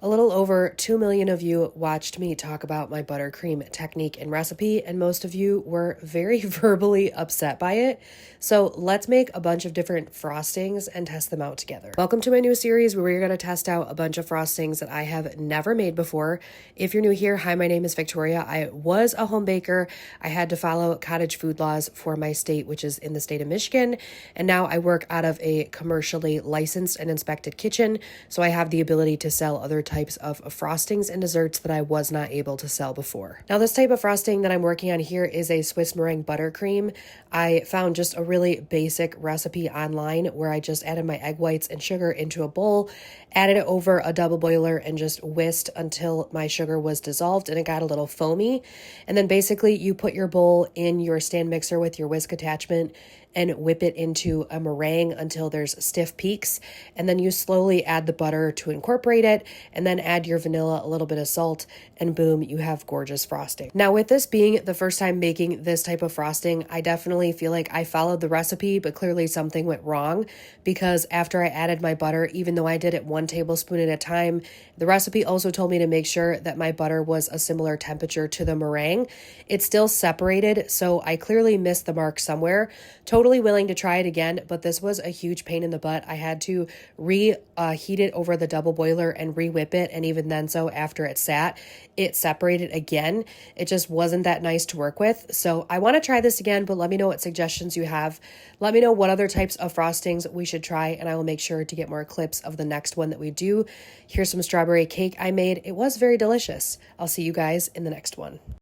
A little over 2 million of you watched me talk about my buttercream technique and recipe, and most of you were very verbally upset by it. So let's make a bunch of different frostings and test them out together. Welcome to my new series where we're going to test out a bunch of frostings that I have never made before. If you're new here, hi, my name is Victoria. I was a home baker. I had to follow cottage food laws for my state, which is in the state of Michigan. And now I work out of a commercially licensed and inspected kitchen. So I have the ability to sell other types of frostings and desserts that I was not able to sell before. Now, this type of frosting that I'm working on here is a Swiss meringue buttercream. I found just a really basic recipe online where I just added my egg whites and sugar into a bowl, added it over a double boiler, and just whisked until my sugar was dissolved and it got a little foamy. And then basically you put your bowl in your stand mixer with your whisk attachment and whip it into a meringue until there's stiff peaks. And then you slowly add the butter to incorporate it, and then add your vanilla, a little bit of salt, and boom, you have gorgeous frosting. Now, with this being the first time making this type of frosting, I definitely feel like I followed the recipe, but clearly something went wrong, because after I added my butter, even though I did it 1 tablespoon at a time, the recipe also told me to make sure that my butter was a similar temperature to the meringue. It's still separated, so I clearly missed the mark somewhere. Totally willing to try it again, but this was a huge pain in the butt. I had to reheat it over the double boiler and re-whip it, and even then, so after it sat, it separated again. It just wasn't that nice to work with. So I want to try this again, but let me know what suggestions you have. Let me know what other types of frostings we should try, and I will make sure to get more clips of the next one that we do. Here's some strawberry cake I made. It was very delicious. I'll see you guys in the next one.